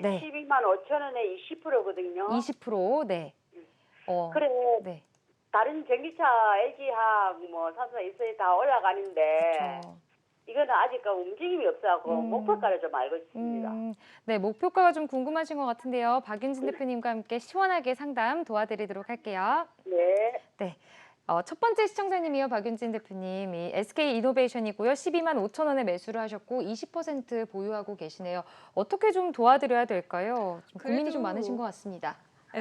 네. 12만 5천 원에 20%거든요. 20%. 네. 그래, 네. 다른 전기차 LG하고 뭐 삼성, SK 다 올라가는데 그렇죠. 이거는 아직 움직임이 없어갖고 목표가를 좀 알고 싶습니다. 네, 목표가가 좀 궁금하신 것 같은데요. 박윤진 대표님과 함께 시원하게 상담 도와드리도록 할게요. 네. 네. 첫 번째 시청자님이요, 박윤진 대표님. 이 SK 이노베이션이고요. 12만 5천 원에 매수를 하셨고 20% 보유하고 계시네요. 어떻게 좀 도와드려야 될까요? 좀 고민이 좀 많으신 것 같습니다.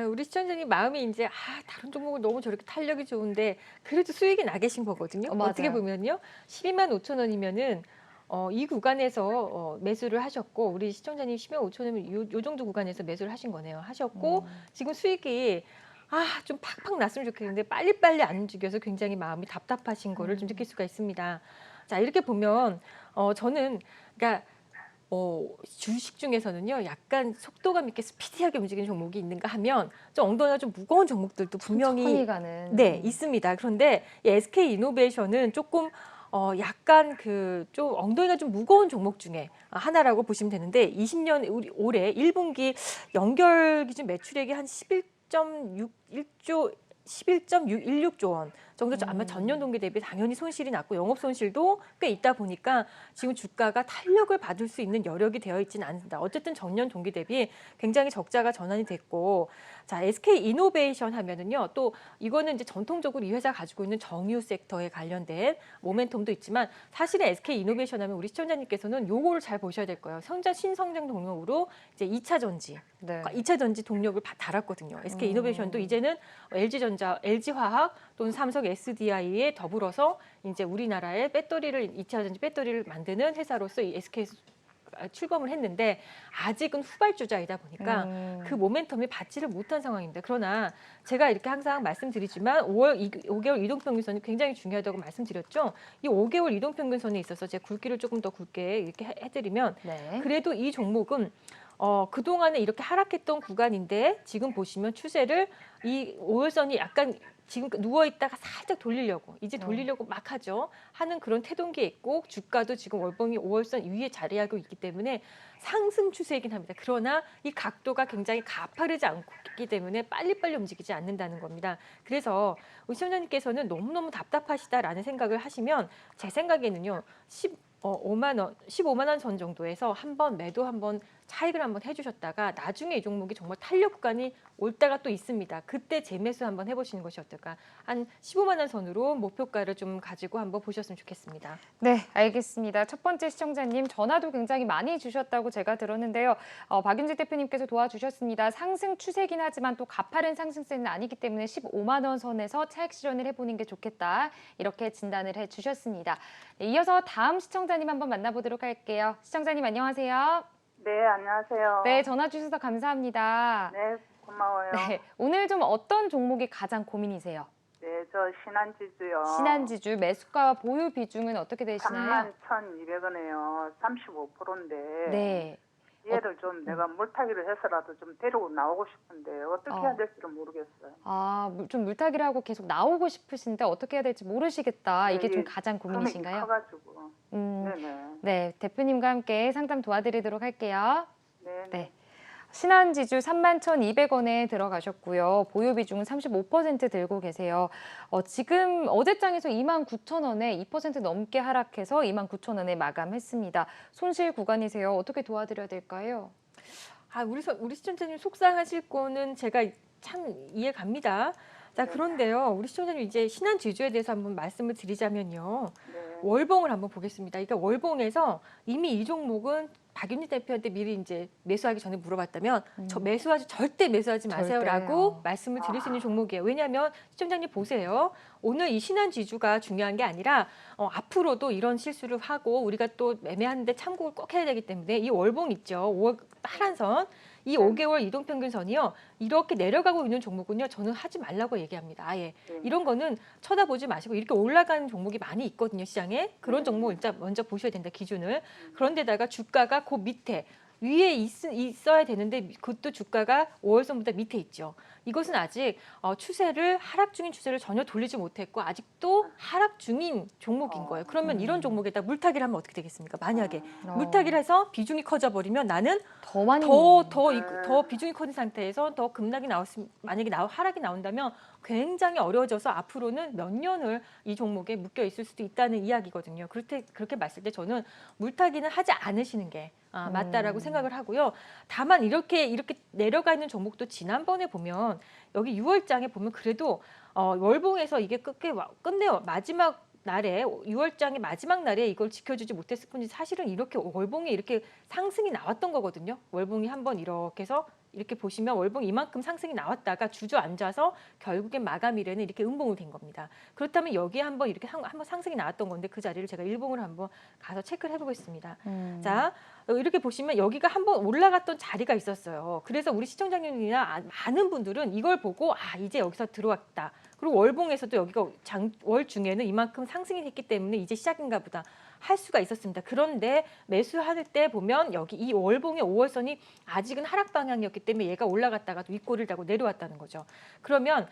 우리 시청자님 마음이 이제 다른 종목을 너무 저렇게 탄력이 좋은데 그래도 수익이 나 계신 거거든요. 어떻게 맞아요. 보면요. 12만 5천 원이면은 이 구간에서 매수를 하셨고 우리 시청자님 12만 5천 원이면 요 정도 구간에서 매수를 하신 거네요. 하셨고 지금 수익이 좀 팍팍 났으면 좋겠는데 빨리빨리 안 움직여서 굉장히 마음이 답답하신 거를 좀 느낄 수가 있습니다. 자, 이렇게 보면 저는 그러니까 주식 중에서는요, 약간 속도감 있게 스피디하게 움직이는 종목이 있는가 하면 좀 엉덩이가 좀 무거운 종목들도 분명히 천천히 가는. 네, 있습니다. 그런데 이 SK 이노베이션은 조금 약간 좀 엉덩이가 좀 무거운 종목 중에 하나라고 보시면 되는데 20년 올해 1분기 연결 기준 매출액이 한 11.16조 원 정도 아마 전년 동기 대비 당연히 손실이 났고 영업 손실도 꽤 있다 보니까 지금 주가가 탄력을 받을 수 있는 여력이 되어 있지는 않습니다. 어쨌든 전년 동기 대비 굉장히 적자가 전환이 됐고 자, SK 이노베이션 하면은요. 또 이거는 이제 전통적으로 이 회사가 가지고 있는 정유 섹터에 관련된 모멘텀도 있지만 사실은 SK 이노베이션 하면 우리 시청자님께서는 요거를 잘 보셔야 될 거예요. 신성장 동력으로 이제 2차 전지 네. 2차 전지 동력을 달았거든요. SK 이노베이션도 이제는 LG전자, LG화학 또는 삼성 SDI에 더불어서 이제 우리나라의 2차 전지 배터리를 만드는 회사로서 이 SK 출범을 했는데 아직은 후발주자이다 보니까 그 모멘텀이 받지를 못한 상황입니다. 그러나 제가 이렇게 항상 말씀드리지만 5개월 이동평균선이 굉장히 중요하다고 말씀드렸죠. 이 5개월 이동평균선에 있어서 제가 굵기를 조금 더 굵게 이렇게 해드리면 네. 그래도 이 종목은 그동안에 이렇게 하락했던 구간인데 지금 보시면 추세를 이 5월선이 약간 지금 누워있다가 살짝 돌리려고 이제 돌리려고 막 하는 그런 태동기에 있고 주가도 지금 월봉이 5월선 위에 자리하고 있기 때문에 상승 추세이긴 합니다. 그러나 이 각도가 굉장히 가파르지 않고 있기 때문에 빨리빨리 움직이지 않는다는 겁니다. 그래서 우리 시청자님께서는 너무너무 답답하시다라는 생각을 하시면 제 생각에는요. 15만 원 선 정도에서 한번 매도 한번 차익을 한번 해주셨다가 나중에 이 종목이 정말 탄력 구간이 올 때가 또 있습니다. 그때 재매수 한번 해보시는 것이 어떨까. 한 15만 원 선으로 목표가를 좀 가지고 한번 보셨으면 좋겠습니다. 네, 알겠습니다. 첫 번째 시청자님 전화도 굉장히 많이 주셨다고 제가 들었는데요. 박윤진 대표님께서 도와주셨습니다. 상승 추세긴 하지만 또 가파른 상승세는 아니기 때문에 15만 원 선에서 차익 실현을 해보는 게 좋겠다. 이렇게 진단을 해주셨습니다. 네, 이어서 다음 시청자님 한번 만나보도록 할게요. 시청자님 안녕하세요. 네, 안녕하세요. 네, 전화 주셔서 감사합니다. 네, 고마워요. 네, 오늘 좀 어떤 종목이 가장 고민이세요? 네, 저 신한지주요. 신한지주 매수가와 보유 비중은 어떻게 되시나요? 31,200원이에요. 35%인데. 네. 얘를 좀 내가 물타기를 해서라도 좀 데리고 나오고 싶은데 어떻게 해야 될지를 모르겠어요. 좀 물타기를 하고 계속 나오고 싶으신데 어떻게 해야 될지 모르시겠다. 이게 좀 가장 고민이신가요? 커가지고. 네네. 네, 대표님과 함께 상담 도와드리도록 할게요. 네. 네. 신한지주 31,200원에 들어가셨고요. 보유 비중은 35% 들고 계세요. 지금 어제장에서 29,000원에 2% 넘게 하락해서 29,000원에 마감했습니다. 손실 구간이세요. 어떻게 도와드려야 될까요? 우리 시청자님 속상하실 거는 제가 참 이해 갑니다. 자, 그런데요. 우리 시청자님 이제 신한지주에 대해서 한번 말씀을 드리자면요. 네. 월봉을 한번 보겠습니다. 그러니까 월봉에서 이미 이 종목은 박윤희 대표한테 미리 이제 매수하기 전에 물어봤다면 절대 매수하지 마세요라고 절대요. 말씀을 드릴 수 있는 종목이에요. 왜냐하면 시청자님 보세요. 오늘 이 신한지주가 중요한 게 아니라 앞으로도 이런 실수를 하고 우리가 또 매매하는데 참고를 꼭 해야 되기 때문에 이 월봉 있죠. 5월 파란 선. 이 5개월 이동평균선이요. 이렇게 내려가고 있는 종목은요. 저는 하지 말라고 얘기합니다. 아예. 이런 거는 쳐다보지 마시고 이렇게 올라가는 종목이 많이 있거든요. 시장에. 그런 종목 일단 먼저 보셔야 된다. 기준을. 그런데다가 주가가 그 밑에 위에 있어야 되는데 그것도 주가가 5월선보다 밑에 있죠. 이것은 아직 추세를 하락 중인 추세를 전혀 돌리지 못했고 아직도 하락 중인 종목인 거예요. 그러면 이런 종목에다 물타기를 하면 어떻게 되겠습니까? 만약에 물타기를 해서 비중이 커져 버리면 나는 더 많이 더 비중이 커진 상태에서 더 급락이 만약에 하락이 나온다면 굉장히 어려워져서 앞으로는 몇 년을 이 종목에 묶여 있을 수도 있다는 이야기거든요. 그렇게 봤을 때 저는 물타기는 하지 않으시는 게 맞다라고 생각을 하고요. 다만 이렇게 내려가 있는 종목도 지난번에 보면 여기 6월장에 보면 그래도 월봉에서 이게 끝내 마지막 날에 6월장의 마지막 날에 이걸 지켜주지 못했을 뿐이지 사실은 이렇게 월봉에 이렇게 상승이 나왔던 거거든요. 월봉이 한번 이렇게 해서 이렇게 보시면 월봉 이만큼 상승이 나왔다가 주저앉아서 결국엔 마감일에는 이렇게 음봉을 된 겁니다. 그렇다면 여기에 한번 이렇게 한번 상승이 나왔던 건데 그 자리를 제가 일봉을 한번 가서 체크를 해보겠습니다. 자, 이렇게 보시면 여기가 한번 올라갔던 자리가 있었어요. 그래서 우리 시청자님이나 많은 분들은 이걸 보고 이제 여기서 들어왔다. 그리고 월봉에서도 여기가 월 중에는 이만큼 상승이 됐기 때문에 이제 시작인가 보다 할 수가 있었습니다. 그런데 매수할 때 보면 여기 이 월봉의 5월선이 아직은 하락 방향이었기 때문에 얘가 올라갔다가 윗꼬리를 달고 내려왔다는 거죠. 그러면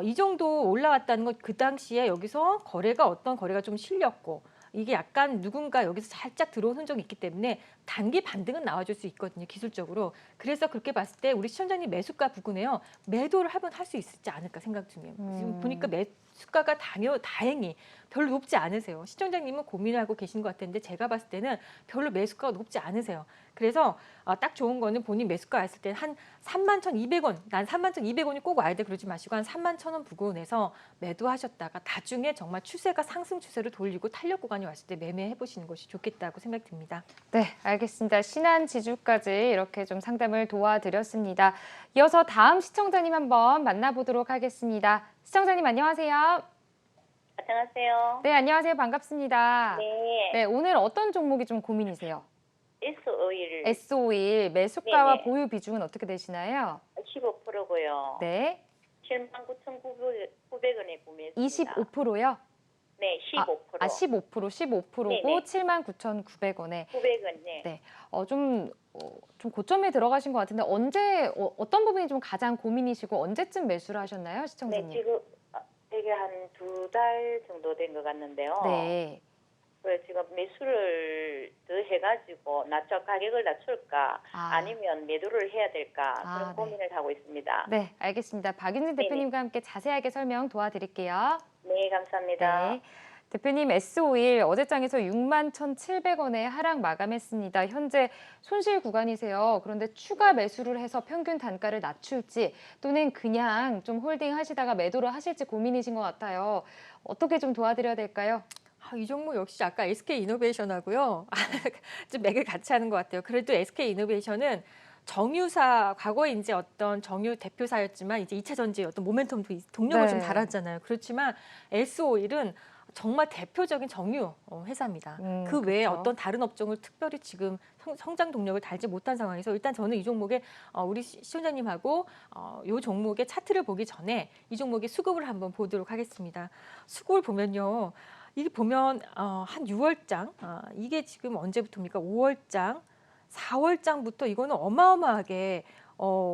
이 정도 올라왔다는 건 그 당시에 여기서 어떤 거래가 좀 실렸고 이게 약간 누군가 여기서 살짝 들어온 흔적이 있기 때문에 단기 반등은 나와줄 수 있거든요, 기술적으로. 그래서 그렇게 봤을 때 우리 시청자님 매수가 부근에요, 매도를 한번 할 수 있지 않을까 생각 중이에요. 지금 보니까 매수가가 다행히 별로 높지 않으세요. 시청자님은 고민하고 계신 것 같은데 제가 봤을 때는 별로 매수가가 높지 않으세요. 그래서 딱 좋은 거는 본인 매수가 왔을 때 한 31,200원, 난 31,200원이 꼭 와야 돼 그러지 마시고 한 31,000원 부근에서 매도하셨다가 나중에 정말 추세가 상승 추세로 돌리고 탄력 구간이 왔을 때 매매해 보시는 것이 좋겠다고 생각됩니다. 네, 알겠습니다. 신한지주까지 이렇게 좀 상담을 도와드렸습니다. 이어서 다음 시청자님 한번 만나보도록 하겠습니다. 시청자님 안녕하세요. 안녕하세요. 네, 안녕하세요. 반갑습니다. 네. 네, 오늘 어떤 종목이 좀 고민이세요? S-오일 S51 매수가와 네네. 보유 비중은 어떻게 되시나요? 15%고요. 네, 79,900원에 구매했습니다. 25%요? 네, 15%. 15%고 네네. 79,900원에 900원. 네. 네, 좀 고점에 들어가신 것 같은데 언제 어떤 부분이 좀 가장 고민이시고 언제쯤 매수를 하셨나요, 네, 시청자님? 지금 되게 한 2달 정도 된 것 같는데요. 네. 그래서 지금 매수를 더 해가지고 가격을 낮출까 아니면 매도를 해야 될까 그런 네. 고민을 하고 있습니다. 네, 알겠습니다. 박윤진 대표님과 함께 자세하게 설명 도와드릴게요. 네, 감사합니다. 네. 대표님 S51 어제장에서 61,700원에 하락 마감했습니다. 현재 손실 구간이세요. 그런데 추가 매수를 해서 평균 단가를 낮출지 또는 그냥 좀 홀딩 하시다가 매도를 하실지 고민이신 것 같아요. 어떻게 좀 도와드려야 될까요? 이 종목 역시 아까 SK이노베이션하고요. 좀 맥을 같이 하는 것 같아요. 그래도 SK이노베이션은 정유사 과거에 이제 어떤 정유 대표사였지만 이제 2차 전지의 어떤 모멘텀도 동력을 좀 달았잖아요. 그렇지만 S51은 정말 대표적인 정유 회사입니다. 그 외에 그렇죠. 어떤 다른 업종을 특별히 지금 성장 동력을 달지 못한 상황에서 일단 저는 이 종목에 우리 시청자님하고 이 종목의 차트를 보기 전에 이 종목의 수급을 한번 보도록 하겠습니다. 수급을 보면요. 이게 보면 한 6월장 이게 지금 언제부터입니까? 5월장, 4월장부터 이거는 어마어마하게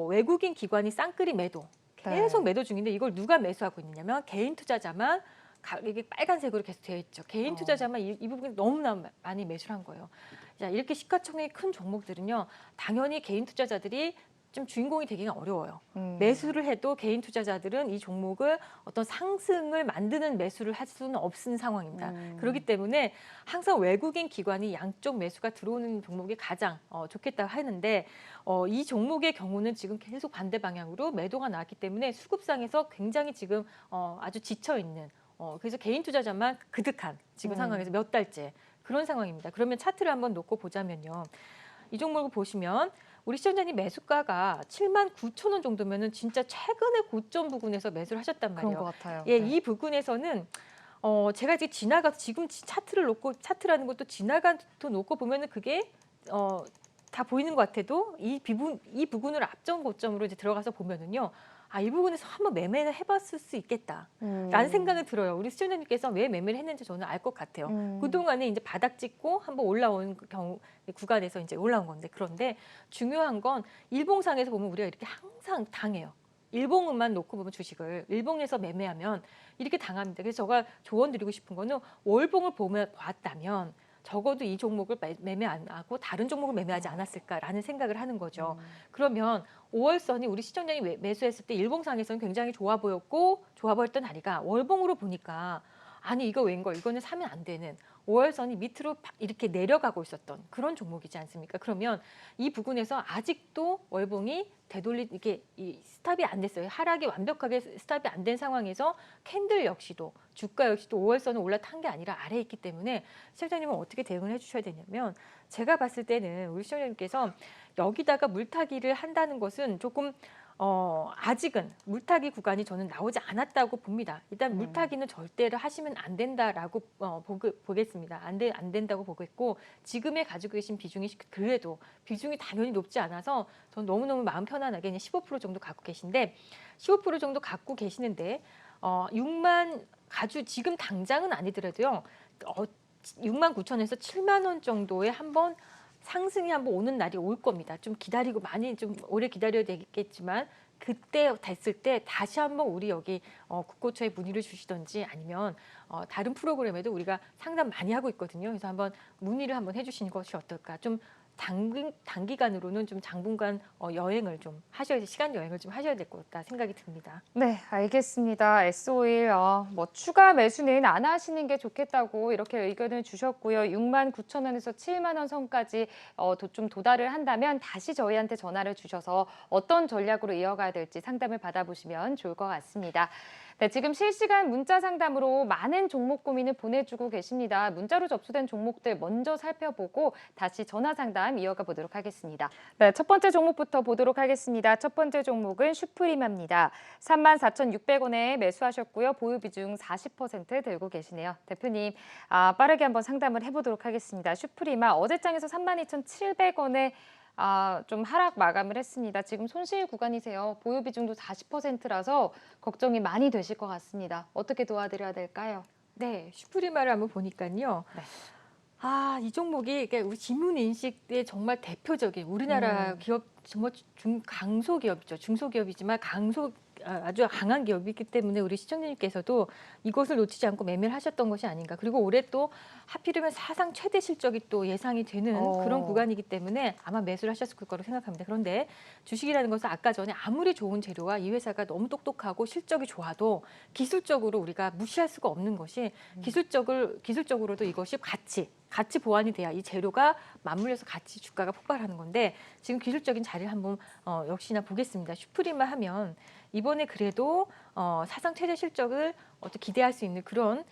외국인 기관이 쌍끌이 매도 계속 매도 중인데 이걸 누가 매수하고 있느냐면 개인 투자자만 이게 빨간색으로 계속 되어 있죠. 개인 투자자만 이 부분이 너무나 많이 매수를 한 거예요. 자, 이렇게 시가총액이 큰 종목들은요. 당연히 개인 투자자들이 좀 주인공이 되기가 어려워요. 매수를 해도 개인 투자자들은 이 종목을 어떤 상승을 만드는 매수를 할 수는 없는 상황입니다. 그렇기 때문에 항상 외국인 기관이 양쪽 매수가 들어오는 종목이 가장 좋겠다고 하는데 이 종목의 경우는 지금 계속 반대 방향으로 매도가 나왔기 때문에 수급상에서 굉장히 지금 아주 지쳐 있는 그래서 개인 투자자만 그득한 지금 상황에서 몇 달째 그런 상황입니다. 그러면 차트를 한번 놓고 보자면요. 이 종목을 보시면 우리 시청자님 매수가가 79,000원 정도면은 진짜 최근의 고점 부근에서 매수를 하셨단 말이에요. 그런 것 같아요. 예, 네. 이 부근에서는 제가 이제 지금 차트를 놓고 차트라는 것도 지나가도 놓고 보면은 그게 다 보이는 것 같아도 이 부분을 앞전 고점으로 이제 들어가서 보면은요. 이 부분에서 한번 매매를 해봤을 수 있겠다라는 생각이 들어요. 우리 시청자님께서 왜 매매를 했는지 저는 알 것 같아요. 그동안에 이제 바닥 찍고 한번 올라온 경우 구간에서 이제 올라온 건데, 그런데 중요한 건 일봉상에서 보면 우리가 이렇게 항상 당해요. 일봉만 놓고 보면 주식을 일봉에서 매매하면 이렇게 당합니다. 그래서 제가 조언 드리고 싶은 거는 월봉을 보면 봤다면 적어도 이 종목을 매매 안 하고 다른 종목을 매매하지 않았을까라는 생각을 하는 거죠. 그러면 5월선이 우리 시청자님이 매수했을 때 일봉상에서는 굉장히 좋아 보였던 다리가 월봉으로 보니까 아니 이거 웬걸, 이거는 사면 안 되는, 5월선이 밑으로 이렇게 내려가고 있었던 그런 종목이지 않습니까? 그러면 이 부분에서 아직도 월봉이 이게 스탑이 안 됐어요. 하락이 완벽하게 스탑이 안 된 상황에서 캔들 역시도, 주가 역시도 5월선은 올라탄 게 아니라 아래에 있기 때문에 시청자님은 어떻게 대응을 해주셔야 되냐면, 제가 봤을 때는 우리 시청자님께서 여기다가 물타기를 한다는 것은 조금 아직은 물타기 구간이 저는 나오지 않았다고 봅니다. 일단 물타기는 절대로 하시면 안 된다라고 보겠습니다. 안 된다고 보겠고, 지금에 가지고 계신 비중이 그래도 비중이 당연히 높지 않아서 저는 너무너무 마음 편안하게 그냥 15% 정도 갖고 계신데, 15% 정도 갖고 계시는데 6만 지금 당장은 아니더라도요. 6만 9천에서 7만 원 정도에 한번 상승이 한번 오는 날이 올 겁니다. 좀 기다리고 많이 좀 오래 기다려야 되겠지만 그때 됐을 때 다시 한번 우리 여기 국고처에 문의를 주시든지 아니면 다른 프로그램에도 우리가 상담 많이 하고 있거든요. 그래서 한번 문의를 한번 해주시는 것이 어떨까. 좀 단기간으로는 좀 장분간 여행을 좀 하셔야, 시간 여행을 좀 하셔야 될 것 같다 생각이 듭니다. 네, 알겠습니다. S-오일 뭐 추가 매수는 안 하시는 게 좋겠다고 이렇게 의견을 주셨고요. 6만 9천 원에서 7만 원 선까지 좀 도달을 한다면 다시 저희한테 전화를 주셔서 어떤 전략으로 이어가야 될지 상담을 받아보시면 좋을 것 같습니다. 네, 지금 실시간 문자 상담으로 많은 종목 고민을 보내주고 계십니다. 문자로 접수된 종목들 먼저 살펴보고 다시 전화 상담 이어가 보도록 하겠습니다. 네, 첫 번째 종목부터 보도록 하겠습니다. 첫 번째 종목은 슈프리마입니다. 34,600원에 매수하셨고요. 보유 비중 40% 들고 계시네요. 대표님, 빠르게 한번 상담을 해보도록 하겠습니다. 슈프리마 어제장에서 32,700원에 좀 하락 마감을 했습니다. 지금 손실 구간이세요. 보유 비중도 40%라서 걱정이 많이 되실 것 같습니다. 어떻게 도와드려야 될까요? 네, 슈프리마를 한번 보니까요. 네. 이 종목이 우리 지문 인식의 정말 대표적인 우리나라 기업, 정말 강소기업이죠. 중소기업이지만 아주 강한 기업이기 때문에 우리 시청자님께서도 이것을 놓치지 않고 매매를 하셨던 것이 아닌가. 그리고 올해 또 하필이면 사상 최대 실적이 또 예상이 되는 그런 구간이기 때문에 아마 매수를 하셨을 거라고 생각합니다. 그런데 주식이라는 것은 아까 전에 아무리 좋은 재료와 이 회사가 너무 똑똑하고 실적이 좋아도 기술적으로 우리가 무시할 수가 없는 것이 기술적으로도 이것이 같이 보완이 돼야 이 재료가 맞물려서 같이 주가가 폭발하는 건데, 지금 기술적인 자리를 한번 역시나 보겠습니다. 슈프리마 하면 이번에 그래도 사상 최대 실적을 기대할 수 있는 그런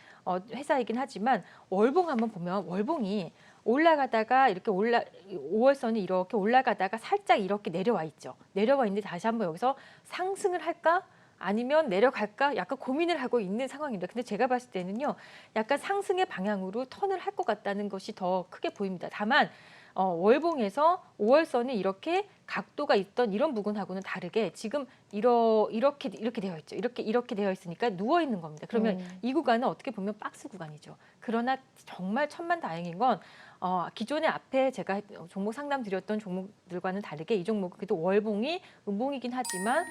회사이긴 하지만, 월봉 한번 보면 월봉이 올라가다가 5월선이 이렇게 올라가다가 살짝 이렇게 내려와 있죠. 내려와 있는데 다시 한번 여기서 상승을 할까? 아니면 내려갈까? 약간 고민을 하고 있는 상황입니다. 근데 제가 봤을 때는요, 약간 상승의 방향으로 턴을 할 것 같다는 것이 더 크게 보입니다. 다만 월봉에서 5월선이 이렇게 각도가 있던 이런 부분하고는 다르게 지금 이렇게 되어 있죠. 이렇게 되어 있으니까 누워 있는 겁니다. 그러면 이 구간은 어떻게 보면 박스 구간이죠. 그러나 정말 천만다행인 건 기존에 앞에 제가 종목 상담 드렸던 종목들과는 다르게 이 종목은 그래도 월봉이 음봉이긴 하지만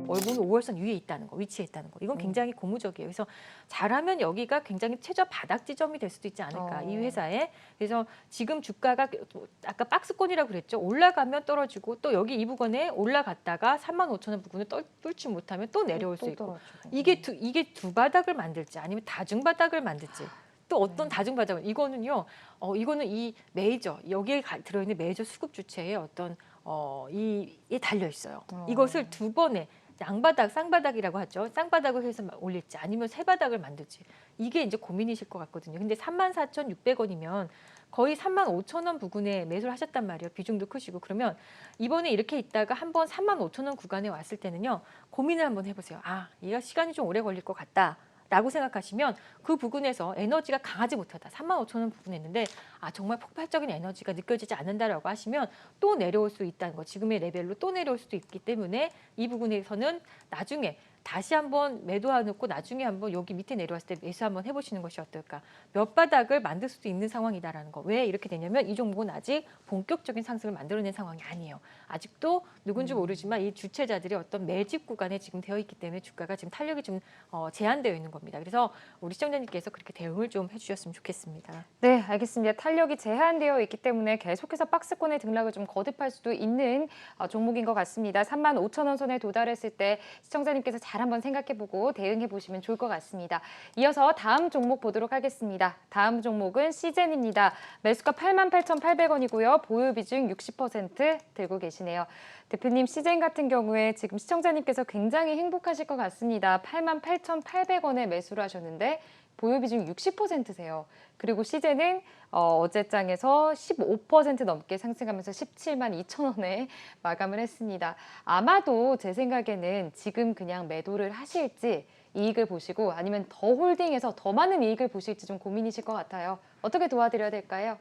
월봉이 5월선 위에 있다는 거, 위치에 있다는 거. 이건 굉장히 고무적이에요. 그래서 잘하면 여기가 굉장히 최저 바닥 지점이 될 수도 있지 않을까, 이 회사에. 그래서 지금 주가가 아까 박스권이라고 그랬죠. 올라가면 떨어지고 또 여기 이 부분에 올라갔다가 35,000원 부근을 뚫지 못하면 또 내려올 수 있고. 이게 두 바닥을 만들지 아니면 다중바닥을 만들지. 또 어떤 다중바닥을, 이거는요. 이거는 이 메이저, 여기에 들어있는 메이저 수급 주체의 어떤 이에 달려 있어요. 이것을 두 번에 양바닥, 쌍바닥이라고 하죠. 쌍바닥을 해서 올릴지 아니면 세 바닥을 만들지. 이게 이제 고민이실 것 같거든요. 근데 34,600원이면 거의 35,000원 부근에 매수를 하셨단 말이에요. 비중도 크시고. 그러면 이번에 이렇게 있다가 한번 35,000원 구간에 왔을 때는요. 고민을 한번 해보세요. 얘가 시간이 좀 오래 걸릴 것 같다. 라고 생각하시면 그 부근에서 에너지가 강하지 못하다. 35,000원 부근했는데 정말 폭발적인 에너지가 느껴지지 않는다라고 하시면 또 내려올 수 있다는 거. 지금의 레벨로 또 내려올 수도 있기 때문에 이 부분에서는 나중에 다시 한번 매도해놓고 나중에 한번 여기 밑에 내려왔을 때 매수 한번 해보시는 것이 어떨까. 몇 바닥을 만들 수도 있는 상황이다라는 거. 왜 이렇게 되냐면 이 종목은 아직 본격적인 상승을 만들어낸 상황이 아니에요. 아직도 누군지 모르지만 이 주체자들이 어떤 매집 구간에 지금 되어 있기 때문에 주가가 지금 탄력이 좀 제한되어 있는 겁니다. 그래서 우리 시청자님께서 그렇게 대응을 좀 해주셨으면 좋겠습니다. 네, 알겠습니다. 탄력이 제한되어 있기 때문에 계속해서 박스권의 등락을 좀 거듭할 수도 있는 종목인 것 같습니다. 35,000원 선에 도달했을 때 시청자님께서 잘 한번 생각해보고 대응해보시면 좋을 것 같습니다. 이어서 다음 종목 보도록 하겠습니다. 다음 종목은 시젠입니다. 매수가 88,800원이고요. 보유 비중 60% 들고 계시네요. 대표님, 시젠 같은 경우에 지금 시청자님께서 굉장히 행복하실 것 같습니다. 88,800원에 매수를 하셨는데 보유 비중 60%세요. 그리고 시젠은 어제장에서 15% 넘게 상승하면서 17만 2천 원에 마감을 했습니다. 아마도 제 생각에는 지금 그냥 매도를 하실지 이익을 보시고 아니면 더 홀딩해서 더 많은 이익을 보실지 좀 고민이실 것 같아요. 어떻게 도와드려야 될까요?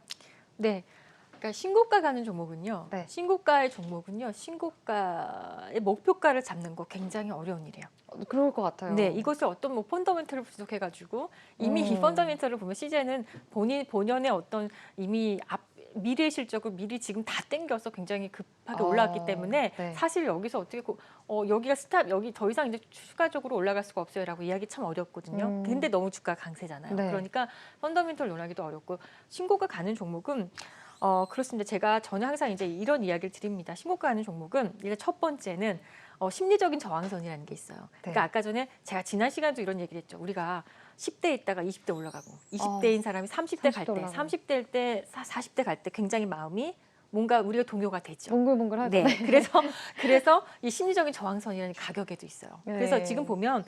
네. 그러니까 신고가 가는 종목은요. 네. 신고가의 종목은요. 신고가의 목표가를 잡는 거 굉장히 어려운 일이에요. 그럴 것 같아요. 네, 이것을 어떤 펀더멘털을 분석해가지고 이미 이 펀더멘털을 보면 시제는 본연의 어떤 이미 미래 실적을 미리 지금 다 땡겨서 굉장히 급하게 올라왔기 때문에 네. 사실 여기서 어떻게 여기가 여기 더 이상 이제 추가적으로 올라갈 수가 없어요라고 이야기 참 어렵거든요. 근데 너무 주가가 강세잖아요. 네. 그러니까 펀더멘털 논하기도 어렵고 신고가 가는 종목은 그렇습니다. 제가 저는 항상 이제 이런 이야기를 드립니다. 신고가 가는 종목은 일단 첫 번째는 심리적인 저항선이라는 게 있어요. 그러니까 아까 전에 제가 지난 시간에도 이런 얘기를 했죠. 우리가 10대 있다가 20대 올라가고 20대인 사람이 30대 갈 때, 30대일 때, 40대 갈 때 굉장히 마음이 뭔가 우리가 동요가 되죠. 몽글몽글하죠. 네. 그래서 이 심리적인 저항선이라는 가격에도 있어요. 그래서 네. 지금 보면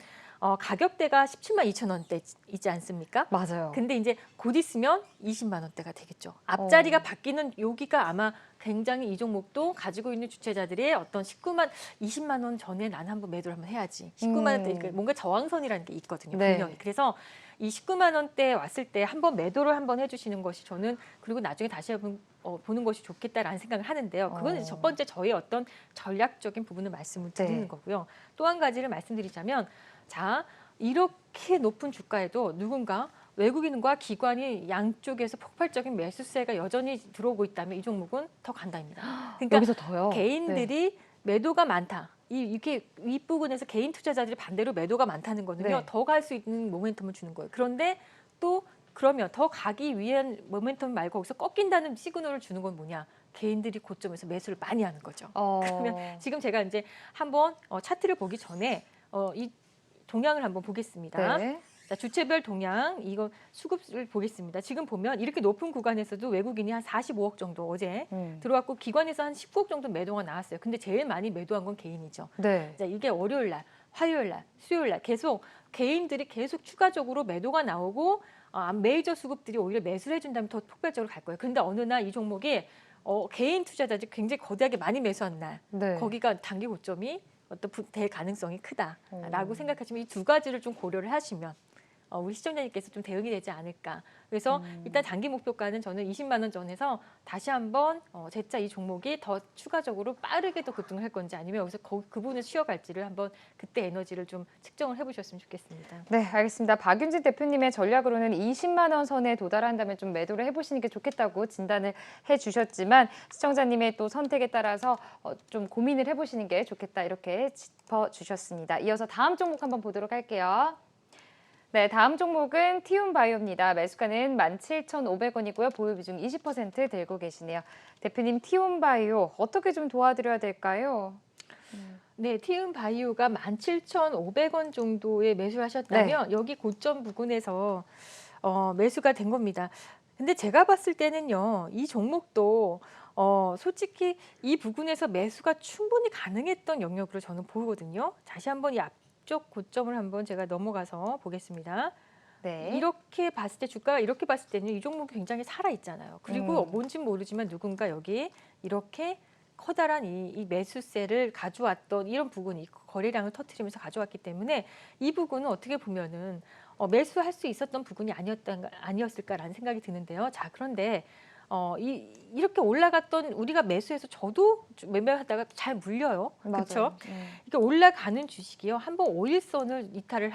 가격대가 17만 2천 원대 있지 않습니까? 맞아요. 근데 이제 곧 있으면 20만 원대가 되겠죠. 앞자리가 바뀌는 여기가 아마 굉장히 이 종목도 가지고 있는 주체자들의 어떤 20만 원 전에 난 한번 매도를 한번 해야지. 19만 원대 그러니까 뭔가 저항선이라는 게 있거든요. 네. 분명히. 그래서 이 19만 원대 왔을 때 한번 매도를 한번 해주시는 것이 저는 그리고 나중에 다시 한번 보는 것이 좋겠다라는 생각을 하는데요. 그건 이제 첫 번째 저희 어떤 전략적인 부분을 말씀을 드리는 거고요. 또 한 가지를 말씀드리자면 자, 이렇게 높은 주가에도 누군가 외국인과 기관이 양쪽에서 폭발적인 매수세가 여전히 들어오고 있다면 이 종목은 더 간다입니다. 그러니까 여기서 더요? 개인들이 매도가 많다. 이렇게 윗부분에서 개인 투자자들이 반대로 매도가 많다는 거는요. 네. 더 갈 수 있는 모멘텀을 주는 거예요. 그런데 또 그러면 더 가기 위한 모멘텀 말고 거기서 꺾인다는 시그널을 주는 건 뭐냐? 개인들이 고점에서 매수를 많이 하는 거죠. 그러면 지금 제가 이제 한번 차트를 보기 전에 이 동향을 한번 보겠습니다. 네. 자, 주체별 동향 이거 수급을 보겠습니다. 지금 보면 이렇게 높은 구간에서도 외국인이 한 45억 정도 어제 들어왔고 기관에서 한 19억 정도 매도가 나왔어요. 근데 제일 많이 매도한 건 개인이죠. 네. 자, 이게 월요일 날, 화요일 날, 수요일 날 계속 개인들이 계속 추가적으로 매도가 나오고 메이저 수급들이 오히려 매수를 해준다면 더 폭발적으로 갈 거예요. 근데 어느 날 이 종목이 개인 투자자들이 굉장히 거대하게 많이 매수한 날 네. 거기가 단기 고점이 어떤 될 가능성이 크다라고 생각하시면 이 두 가지를 좀 고려를 하시면 우리 시청자님께서 좀 대응이 되지 않을까. 그래서 일단 단기 목표가는 저는 20만 원 전에서 다시 한번 재차 이 종목이 더 추가적으로 빠르게 더 급등을 할 건지 아니면 여기서 그 부분을 쉬어갈지를 한번 그때 에너지를 좀 측정을 해보셨으면 좋겠습니다. 네, 알겠습니다. 박윤진 대표님의 전략으로는 20만 원 선에 도달한다면 좀 매도를 해보시는 게 좋겠다고 진단을 해주셨지만 시청자님의 또 선택에 따라서 좀 고민을 해보시는 게 좋겠다 이렇게 짚어주셨습니다. 이어서 다음 종목 한번 보도록 할게요. 네, 다음 종목은 티움바이오입니다. 매수가는 17,500원이고요. 보유 비중 20% 들고 계시네요. 대표님, 티움바이오 어떻게 좀 도와드려야 될까요? 네, 티움바이오가 17,500원 정도에 매수를 하셨다면 여기 고점 부근에서 매수가 된 겁니다. 근데 제가 봤을 때는요, 이 종목도 솔직히 이 부근에서 매수가 충분히 가능했던 영역으로 저는 보이거든요. 다시 한번 이 앞쪽 고점을 한번 제가 넘어가서 보겠습니다. 네. 이렇게 봤을 때 주가가 이렇게 봤을 때는 이 종목이 굉장히 살아 있잖아요. 그리고 뭔진 모르지만 누군가 여기 이렇게 커다란 이 매수세를 가져왔던 이런 부분이 거래량을 터뜨리면서 가져왔기 때문에 이 부분은 어떻게 보면은 매수할 수 있었던 부분이 아니었을까라는 생각이 드는데요. 자, 그런데 이렇게 올라갔던 우리가 매수해서 저도 매매하다가 잘 물려요. 그렇죠? 이렇게 올라가는 주식이요. 한번 5일선을 이탈을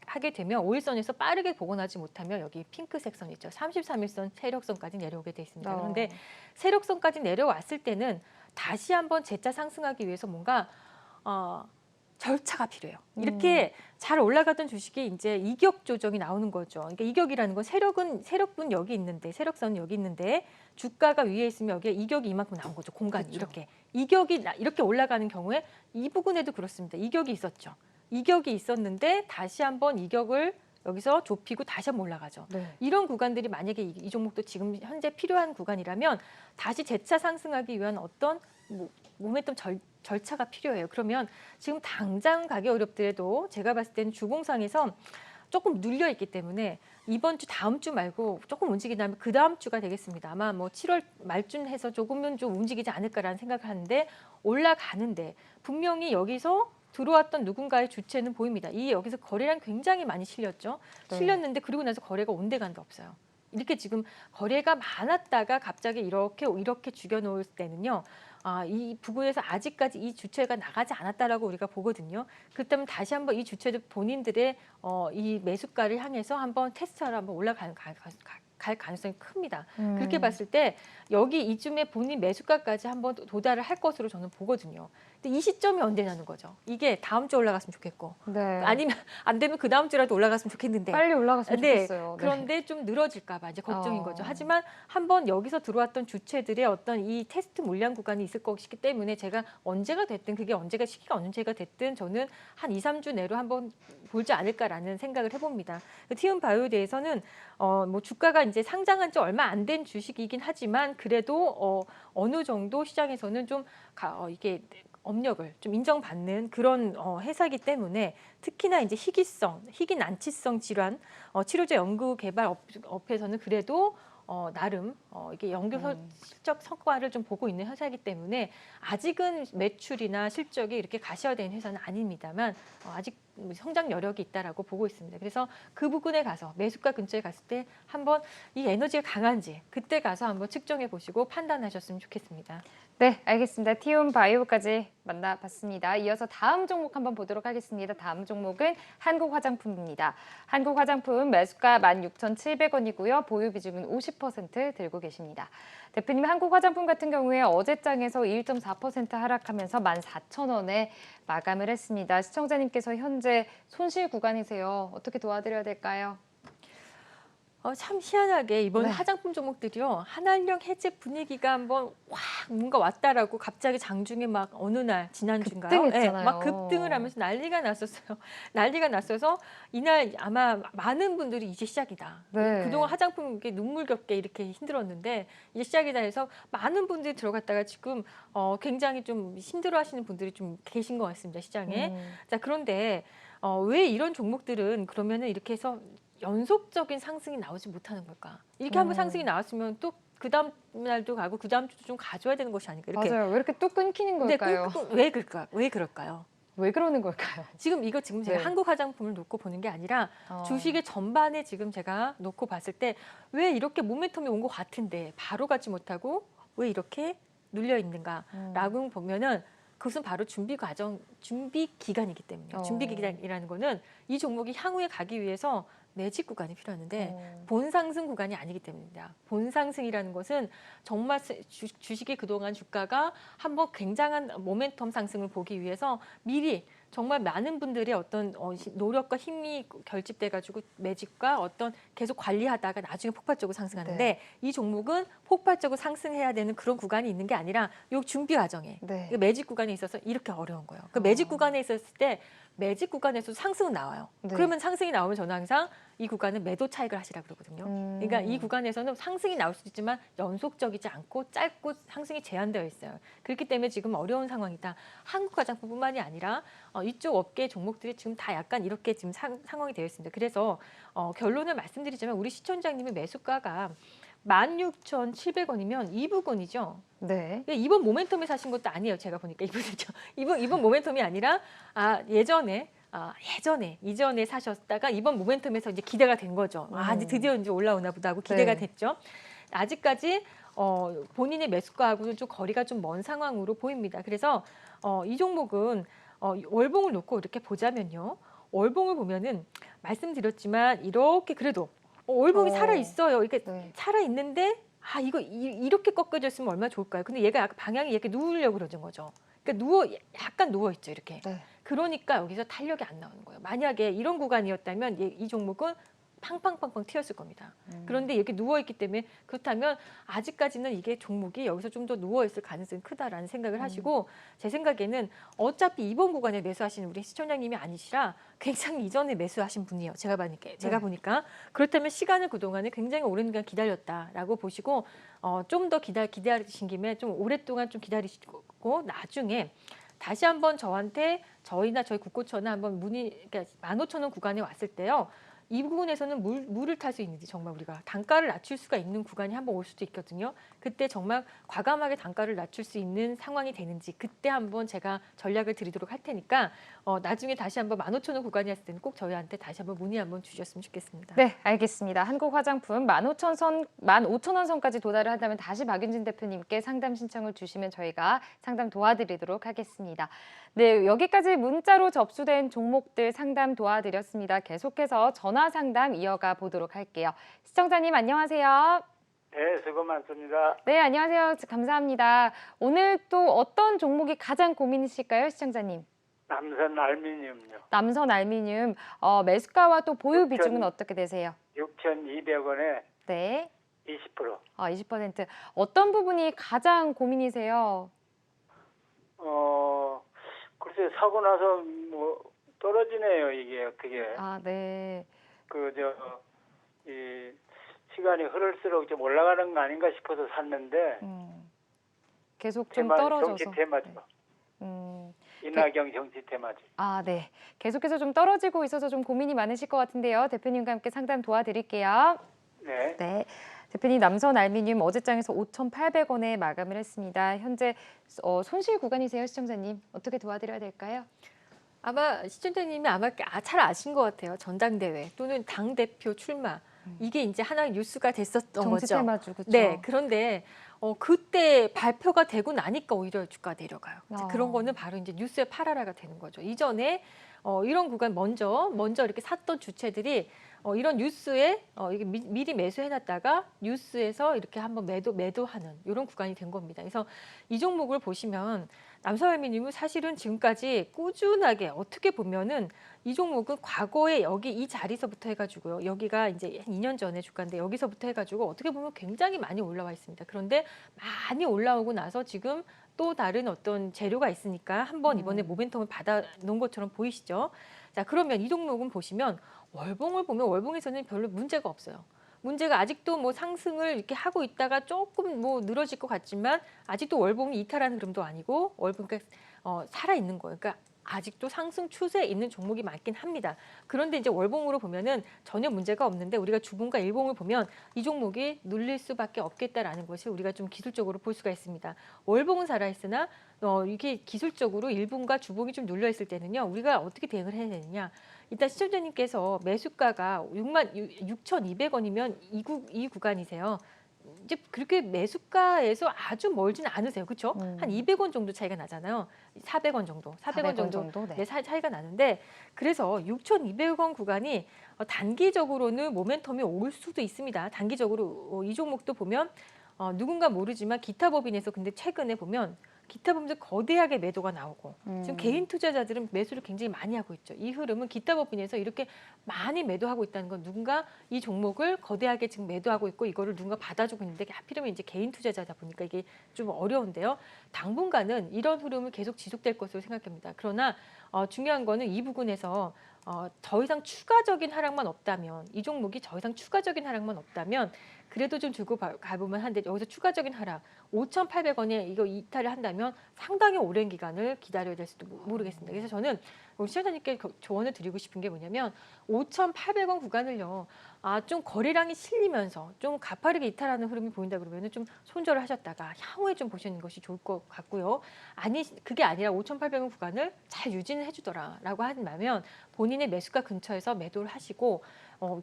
하게 되면 5일선에서 빠르게 복원하지 못하면 여기 핑크색 선 있죠. 33일선 세력선까지 내려오게 돼 있습니다. 그런데 세력선까지 내려왔을 때는 다시 한번 재차 상승하기 위해서 뭔가 절차가 필요해요. 이렇게 잘 올라가던 주식이 이제 이격 조정이 나오는 거죠. 그러니까 이격이라는 건 세력분 여기 있는데, 세력선은 여기 있는데 주가가 위에 있으면 여기에 이격이 이만큼 나온 거죠. 공간이 그렇죠. 이렇게. 이격이 이렇게 올라가는 경우에 이 부분에도 그렇습니다. 이격이 있었죠. 이격이 있었는데 다시 한번 이격을 여기서 좁히고 다시 한번 올라가죠. 이런 구간들이 만약에 이 종목도 지금 현재 필요한 구간이라면 다시 재차 상승하기 위한 어떤 모멘텀 절차가 필요해요. 그러면 지금 당장 가기 어렵더라도 제가 봤을 때는 주봉상에서 조금 눌려 있기 때문에 이번 주 다음 주 말고 조금 움직이다면 그 다음 주가 되겠습니다. 아마 뭐 7월 말쯤 해서 조금은 좀 움직이지 않을까라는 생각을 하는데 올라가는데 분명히 여기서 들어왔던 누군가의 주체는 보입니다. 여기서 거래량 굉장히 많이 실렸죠. 실렸는데 그리고 나서 거래가 온데간데 없어요. 이렇게 지금 거래가 많았다가 갑자기 이렇게 죽여놓을 때는요. 이 부분에서 아직까지 이 주체가 나가지 않았다라고 우리가 보거든요. 그렇다면 다시 한번 이 주체들 본인들의 이 매수가를 향해서 한번 테스트하러 한번 올라갈 가능성이 큽니다. 그렇게 봤을 때 여기 이쯤에 본인 매수가까지 한번 도달을 할 것으로 저는 보거든요. 근데 이 시점이 언제냐는 거죠. 이게 다음 주 올라갔으면 좋겠고 아니면 안 되면 그 다음 주라도 올라갔으면 좋겠는데 빨리 올라갔으면 좋겠어요. 그런데 좀 늘어질까 봐 이제 걱정인 거죠. 하지만 한번 여기서 들어왔던 주체들의 어떤 이 테스트 물량 구간이 있을 것이기 때문에 제가 언제가 됐든 그게 시기가 언제가 됐든 저는 한 2, 3주 내로 한번 보지 않을까라는 생각을 해봅니다. 티움바이오에 대해서는 뭐 주가가 이제 상장한 지 얼마 안 된 주식이긴 하지만 그래도 어느 정도 시장에서는 좀 이게 업력을 좀 인정받는 그런 회사이기 때문에 특히나 이제 희귀 난치성 질환 치료제 연구 개발 업에서는 그래도 나름 이게 연구 실적 성과를 좀 보고 있는 회사이기 때문에 아직은 매출이나 실적이 이렇게 가시화된 회사는 아닙니다만 아직 성장 여력이 있다라고 보고 있습니다. 그래서 그 부분에 가서 매수가 근처에 갔을 때 한번 이 에너지가 강한지 그때 가서 한번 측정해 보시고 판단하셨으면 좋겠습니다. 네, 알겠습니다. 티움바이오까지 만나봤습니다. 이어서 다음 종목 한번 보도록 하겠습니다. 다음 종목은 한국화장품입니다. 한국화장품 매수가 16,700원이고요. 보유 비중은 50% 들고 계십니다. 대표님, 한국화장품 같은 경우에 어제장에서 1.4% 하락하면서 14,000원에 마감을 했습니다. 시청자님께서 현재 손실 구간이세요. 어떻게 도와드려야 될까요? 참 희한하게 이번 화장품 종목들이요. 한한령 해제 분위기가 한번 뭔가 왔다라고 갑자기 장중에 막 어느 날 지난주인가요? 급등했잖아요. 막 급등을 하면서 난리가 났었어요. 난리가 났어서 이날 아마 많은 분들이 이제 시작이다. 그동안 화장품 이렇게 눈물겹게 이렇게 힘들었는데 이제 시작이다 해서 많은 분들이 들어갔다가 지금 굉장히 좀 힘들어하시는 분들이 좀 계신 것 같습니다. 시장에. 자, 그런데 왜 이런 종목들은 그러면은 이렇게 해서 연속적인 상승이 나오지 못하는 걸까? 이렇게 한번 상승이 나왔으면 또 그 다음 날도 가고 그 다음 주도 좀 가져야 되는 것이 아닐까? 이렇게. 맞아요. 왜 이렇게 또 끊기는 걸까요? 왜 그럴까요? 왜 그러는 걸까요? 지금 제가 한국 화장품을 놓고 보는 게 아니라 주식의 전반에 지금 제가 놓고 봤을 때 왜 이렇게 모멘텀이 온 것 같은데 바로 가지 못하고 왜 이렇게 눌려 있는가라고 보면은 그것은 바로 준비 기간이기 때문이에요. 준비 기간이라는 거는 이 종목이 향후에 가기 위해서 매집 구간이 필요한데 본 상승 구간이 아니기 때문입니다. 본 상승이라는 것은 정말 주식의 그동안 주가가 한번 굉장한 모멘텀 상승을 보기 위해서 미리 정말 많은 분들의 어떤 노력과 힘이 결집돼 가지고 매집과 어떤 계속 관리하다가 나중에 폭발적으로 상승하는데 이 종목은 폭발적으로 상승해야 되는 그런 구간이 있는 게 아니라 이 준비 과정에 매집 구간에 있어서 이렇게 어려운 거예요. 그 매집 구간에 있었을 때 매집 구간에서 상승은 나와요. 그러면 상승이 나오면 저는 항상 이 구간은 매도 차익을 하시라 그러거든요. 그러니까 이 구간에서는 상승이 나올 수 있지만 연속적이지 않고 짧고 상승이 제한되어 있어요. 그렇기 때문에 지금 어려운 상황이다. 한국 화장품뿐만이 아니라 이쪽 업계 종목들이 지금 다 약간 이렇게 지금 상황이 되어 있습니다. 그래서 결론을 말씀드리자면 우리 시청자님의 매수가가 16,700원이면 이 부분이죠. 이번 모멘텀에 사신 것도 아니에요. 제가 보니까 이분이죠. 이번 모멘텀이 아니라 예전에 이전에 사셨다가 이번 모멘텀에서 이제 기대가 된 거죠. 이제 드디어 이제 올라오나 보다 하고 기대가 됐죠. 아직까지 본인의 매수가하고는 좀 거리가 좀 먼 상황으로 보입니다. 그래서 이 종목은 월봉을 놓고 이렇게 보자면요. 월봉을 보면은 말씀드렸지만 이렇게 그래도 월봉이 살아 있어요. 이렇게 살아 있는데 이거 이렇게 꺾여졌으면 얼마나 좋을까요? 근데 얘가 약간 방향이 이렇게 누우려고 그러는 거죠. 그러니까 약간 누워 있죠, 이렇게. 그러니까 여기서 탄력이 안 나오는 거예요. 만약에 이런 구간이었다면 이 종목은 팡팡팡팡 튀었을 겁니다. 그런데 이렇게 누워있기 때문에 그렇다면 아직까지는 이게 종목이 여기서 좀 더 누워있을 가능성이 크다라는 생각을 하시고 제 생각에는 어차피 이번 구간에 매수하시는 우리 시청자님이 아니시라 굉장히 이전에 매수하신 분이에요. 제가 보니까. 그렇다면 시간을 그동안에 굉장히 오랜 기간 기다렸다라고 보시고 좀 더 기다리신 김에 좀 오랫동안 좀 기다리시고 나중에 다시 한번 저희나 저희 국고처나 한번 그러니까 15,000원 구간에 왔을 때요. 이 부분에서는 물을 탈 수 있는지 정말 우리가 단가를 낮출 수가 있는 구간이 한번 올 수도 있거든요. 그때 정말 과감하게 단가를 낮출 수 있는 상황이 되는지 그때 한번 제가 전략을 드리도록 할 테니까 나중에 다시 한번 15,000원 구간이 왔을 때는 꼭 저희한테 다시 한번 문의 한번 주셨으면 좋겠습니다. 네, 알겠습니다. 한국화장품 15,000원 선까지 도달을 한다면 다시 박윤진 대표님께 상담 신청을 주시면 저희가 상담 도와드리도록 하겠습니다. 네, 여기까지 문자로 접수된 종목들 상담 도와드렸습니다. 계속해서 전화 상담 이어가 보도록 할게요. 시청자님 안녕하세요. 네, 수고 많습니다. 네, 안녕하세요. 감사합니다. 오늘 또 어떤 종목이 가장 고민이실까요, 시청자님? 남선 알미늄요. 남선 알미늄 매수가와 또 보유 비중은 어떻게 되세요? 6,200원에 네. 20%. 20%. 어떤 부분이 가장 고민이세요? 글쎄 사고 나서 뭐 떨어지네요, 이게 어떻게. 네. 이 시간이 흐를수록 좀 올라가는 거 아닌가 싶어서 샀는데 계속 좀 떨어져서. 정치 테마죠. 이낙연 정치 테마죠. 네. 계속해서 좀 떨어지고 있어서 좀 고민이 많으실 것 같은데요. 대표님과 함께 상담 도와드릴게요. 네. 네. 대표님 남선 알미늄 어제장에서 5,800원에 마감을 했습니다. 현재 손실 구간이세요, 시청자님. 어떻게 도와드려야 될까요? 아마 시청자님이 잘 아신 것 같아요. 전당대회 또는 당대표 출마. 이게 이제 하나의 뉴스가 됐었던 정치 거죠. 테마죠, 그렇죠? 네, 그런데 그때 발표가 되고 나니까 오히려 주가 내려가요. 그런 거는 바로 이제 뉴스의 파라라가 되는 거죠. 이전에 이런 구간 먼저 이렇게 샀던 주체들이 이런 뉴스에 이게 미리 매수해놨다가 뉴스에서 이렇게 한번 매도하는 이런 구간이 된 겁니다. 그래서 이 종목을 보시면 남선알미늄은 사실은 지금까지 꾸준하게 어떻게 보면은 이 종목은 과거에 여기 이 자리서부터 해가지고요. 여기가 이제 한 2년 전에 주가인데 여기서부터 해가지고 어떻게 보면 굉장히 많이 올라와 있습니다. 그런데 많이 올라오고 나서 지금 또 다른 어떤 재료가 있으니까 한번 이번에 모멘텀을 받아 놓은 것처럼 보이시죠? 자, 그러면 이 종목은 보시면 월봉을 보면 월봉에서는 별로 문제가 없어요. 문제가 아직도 뭐 상승을 이렇게 하고 있다가 조금 뭐 늘어질 것 같지만 아직도 월봉이 이탈하는 흐름도 아니고 월봉이 살아 있는 거예요. 그러니까 아직도 상승 추세에 있는 종목이 많긴 합니다. 그런데 이제 월봉으로 보면은 전혀 문제가 없는데 우리가 주봉과 일봉을 보면 이 종목이 눌릴 수밖에 없겠다라는 것을 우리가 좀 기술적으로 볼 수가 있습니다. 월봉은 살아있으나 이게 기술적으로 일봉과 주봉이 좀 눌려 있을 때는요. 우리가 어떻게 대응을 해야 되느냐. 일단 시청자님께서 매수가가 6,200원이면 이 구간이세요. 이제 그렇게 매수가에서 아주 멀지는 않으세요. 그렇죠? 한 200원 정도 차이가 나잖아요. 400원 정도. 400원 정도 네. 차이가 나는데 그래서 6,200원 구간이 단기적으로는 모멘텀이 올 수도 있습니다. 단기적으로 이 종목도 보면 누군가 모르지만 기타 법인에서 근데 최근에 보면 기타 법인에서 거대하게 매도가 나오고 지금 개인 투자자들은 매수를 굉장히 많이 하고 있죠. 이 흐름은 기타 법인에서 이렇게 많이 매도하고 있다는 건 누군가 이 종목을 거대하게 지금 매도하고 있고 이거를 누군가 받아주고 있는데 하필이면 이제 개인 투자자다 보니까 이게 좀 어려운데요. 당분간은 이런 흐름을 계속 지속될 것으로 생각합니다. 그러나 중요한 거는 이 부분에서 더 이상 추가적인 하락만 없다면 이 종목이 더 이상 추가적인 하락만 없다면 그래도 좀 주고 가보면 한데 여기서 추가적인 하락 5,800원에 이거 이탈을 한다면 상당히 오랜 기간을 기다려야 될 수도 모르겠습니다. 그래서 저는 우리 시청자님께 조언을 드리고 싶은 게 뭐냐면 5,800원 구간을요. 좀 거래량이 실리면서 좀 가파르게 이탈하는 흐름이 보인다 그러면 좀 손절을 하셨다가 향후에 좀 보시는 것이 좋을 것 같고요. 아니 그게 아니라 5,800원 구간을 잘 유지는 해주더라라고 한다면 본인의 매수가 근처에서 매도를 하시고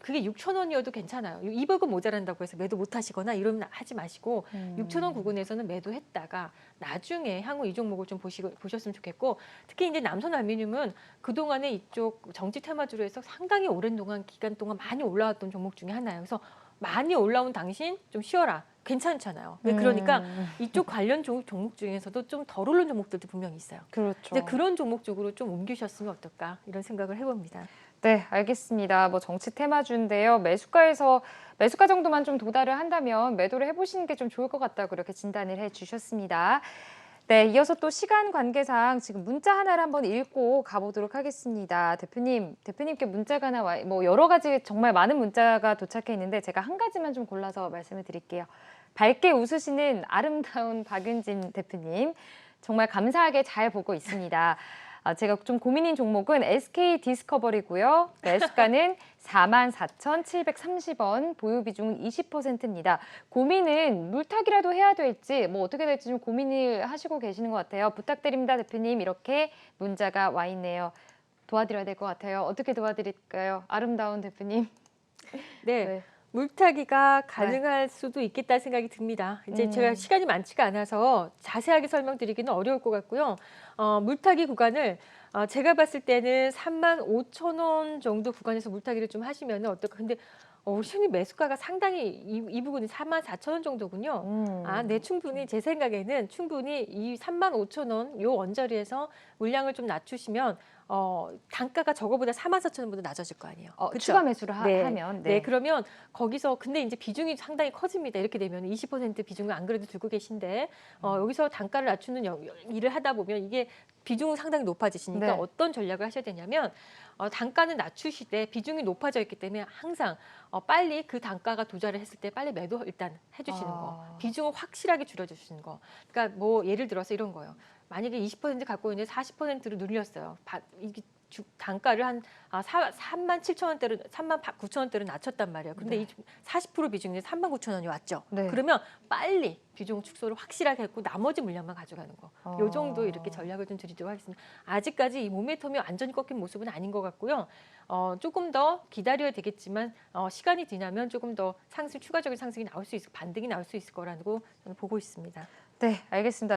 그게 6,000원이어도 괜찮아요. 200원 모자란다고 해서 매도 못 하시거나 이러면 하지 마시고 6,000원 구간에서는 매도했다가 나중에 향후 이 종목을 좀 보셨으면 좋겠고 특히 이제 남선 알루미늄은 그동안에 이쪽 정치 테마주로 해서 상당히 오랜 기간 동안 많이 올라왔던 종목 중에 하나예요. 그래서 많이 올라온 당신 좀 쉬어라. 괜찮잖아요. 그러니까 이쪽 관련 종목 중에서도 좀 덜 오른 종목들도 분명히 있어요. 그렇죠. 이제 그런 종목 쪽으로 좀 옮기셨으면 어떨까 이런 생각을 해봅니다. 네, 알겠습니다. 뭐 정치 테마주인데요. 매수가 정도만 좀 도달을 한다면 매도를 해보시는 게 좀 좋을 것 같다고 그렇게 진단을 해주셨습니다. 네, 이어서 또 시간 관계상 지금 문자 하나를 한번 읽고 가보도록 하겠습니다. 대표님께 문자가 하나 뭐 여러 가지 정말 많은 문자가 도착해 있는데 제가 한 가지만 좀 골라서 말씀을 드릴게요. 밝게 웃으시는 아름다운 박윤진 대표님, 정말 감사하게 잘 보고 있습니다. 제가 좀 고민인 종목은 SK 디스커버리고요. 매수가는 44,730원, 보유 비중은 20%입니다. 고민은 물타기라도 해야 될지 뭐 어떻게 될지 좀 고민을 하시고 계시는 것 같아요. 부탁드립니다, 대표님. 이렇게 문자가 와 있네요. 도와드려야 될 것 같아요. 어떻게 도와드릴까요? 아름다운 대표님. 네. 물타기가 가능할 수도 있겠다 생각이 듭니다. 이제 제가 시간이 많지가 않아서 자세하게 설명드리기는 어려울 것 같고요. 물타기 구간을 제가 봤을 때는 35,000원 정도 구간에서 물타기를 좀 하시면 어떨까. 근데 시장님 매수가가 상당히 이 부분이 44,000원 정도군요. 네, 충분히 제 생각에는 충분히 이 35,000원 요 원저리에서 물량을 좀 낮추시면 단가가 저거보다 44,000원보다 낮아질 거 아니에요. 그쵸? 추가 매수를 하면. 네, 그러면 거기서 근데 이제 비중이 상당히 커집니다. 이렇게 되면 20% 비중을 안 그래도 들고 계신데 여기서 단가를 낮추는 일을 하다 보면 이게 비중은 상당히 높아지시니까 네. 어떤 전략을 하셔야 되냐면 단가는 낮추시되 비중이 높아져 있기 때문에 항상 빨리 그 단가가 도달을 했을 때 빨리 매도 일단 해주시는 거, 비중을 확실하게 줄여주시는 거. 그러니까 뭐 예를 들어서 이런 거예요. 만약에 20% 갖고 있는데 40%로 늘렸어요. 이게 단가를 한 37,000원대로 39,000원대로 낮췄단 말이에요. 근데 이 40% 비중이 39,000원이 왔죠. 네. 그러면 빨리 비중 축소를 확실하게 했고 나머지 물량만 가져가는 거. 요 정도 이렇게 전략을 좀 드리도록 하겠습니다. 아직까지 이 모멘텀이 완전히 꺾인 모습은 아닌 것 같고요. 조금 더 기다려야 되겠지만 시간이 지나면 조금 더 추가적인 상승이 나올 수 있을 반등이 나올 수 있을 거라고 저는 보고 있습니다. 네, 알겠습니다.